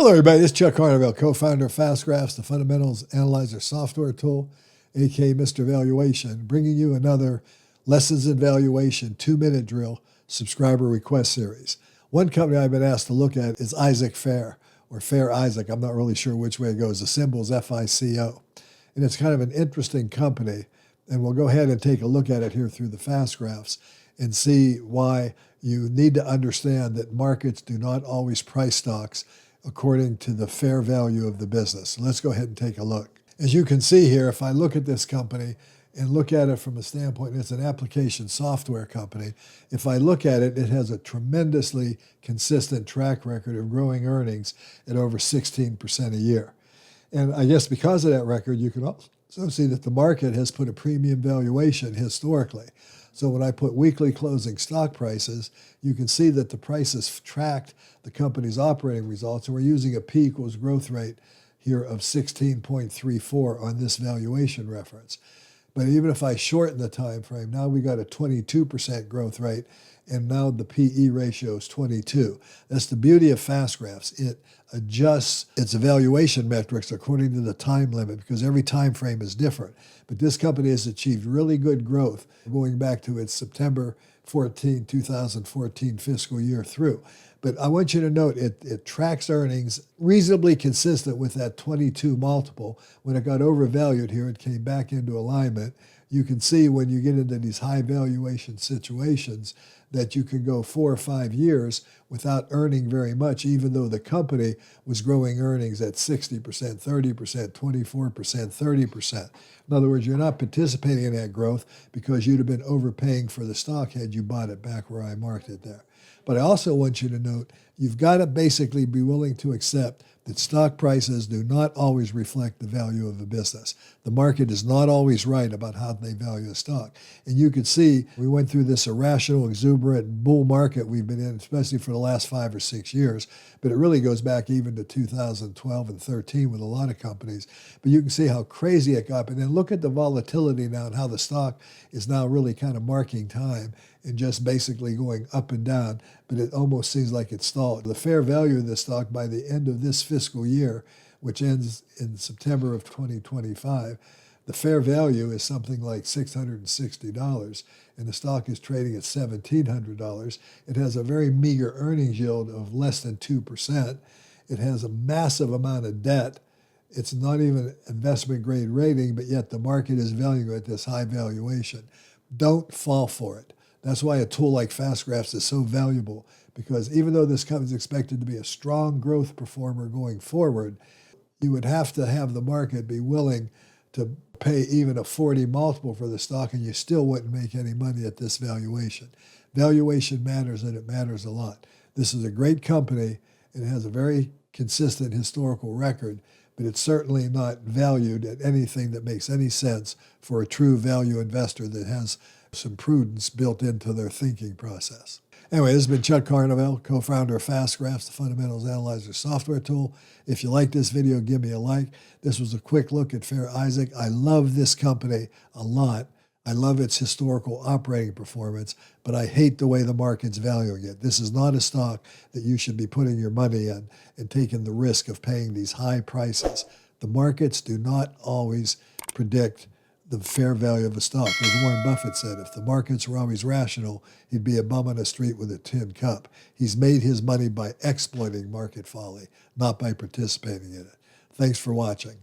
Hello, everybody. This is Chuck Carnevale, co-founder of FastGraphs, the Fundamentals Analyzer software tool, aka Mr. Valuation, bringing you another Lessons in Valuation 2-minute drill subscriber request series. One company I've been asked to look at is Isaac Fair, or Fair Isaac. I'm not really sure which way it goes. The symbol is FICO. And it's kind of an interesting company, and we'll go ahead and take a look at it here through the FastGraphs and see why you need to understand that markets do not always price stocks according to the fair value of the business. Let's go ahead and take a look. As you can see here, if I look at this company and look at it from a standpoint, it's an application software company. If I look at it, it has a tremendously consistent track record of growing earnings at over 16% a year. And I guess because of that record, you can also see that the market has put a premium valuation historically. So when I put weekly closing stock prices, you can see that the prices tracked the company's operating results, and we're using a P equals growth rate here of 16.34 on this valuation reference. But even if I shorten the time frame, now we got a 22% growth rate, and now the PE ratio is 22. That's the beauty of FastGraphs. It adjusts its evaluation metrics according to the time limit because every time frame is different. But this company has achieved really good growth going back to its September 2014 fiscal year through. But I want you to note it tracks earnings reasonably consistent with that 22 multiple. When it got overvalued here, it came back into alignment. You can see when you get into these high valuation situations that you can go 4 or 5 years without earning very much, even though the company was growing earnings at 60%, 30%, 24%, 30%. In other words, you're not participating in that growth because you'd have been overpaying for the stock had you bought it back where I marked it there. But I also want you to note, you've got to basically be willing to accept that stock prices do not always reflect the value of a business. The market is not always right about how they value a stock. And you can see we went through this irrational, exuberant bull market we've been in, especially for the last 5 or 6 years. But it really goes back even to 2012 and 13 with a lot of companies. But you can see how crazy it got. And then look at the volatility now and how the stock is now really kind of marking time and just basically going up and down, but it almost seems like it's stalled. The fair value of this stock by the end of this fiscal year, which ends in September of 2025, the fair value is something like $660, and the stock is trading at $1,700. It has a very meager earnings yield of less than 2%. It has a massive amount of debt. It's not even investment grade rating, but yet the market is valuing it at this high valuation. Don't fall for it. That's why a tool like FastGraphs is so valuable, because even though this company is expected to be a strong growth performer going forward, you would have to have the market be willing to pay even a 40 multiple for the stock, and you still wouldn't make any money at this valuation. Valuation matters, and it matters a lot. This is a great company, and it has a very consistent historical record, but it's certainly not valued at anything that makes any sense for a true value investor that has some prudence built into their thinking process. Anyway, this has been Chuck Carnevale, co-founder of FastGraphs, the Fundamentals Analyzer software tool. If you like this video, give me a like. This was a quick look at Fair Isaac. I love this company a lot. I love its historical operating performance, but I hate the way the market's valuing it. This is not a stock that you should be putting your money in and taking the risk of paying these high prices. The markets do not always predict the fair value of a stock. As Warren Buffett said, if the markets were always rational, he'd be a bum on the street with a tin cup. He's made his money by exploiting market folly, not by participating in it. Thanks for watching.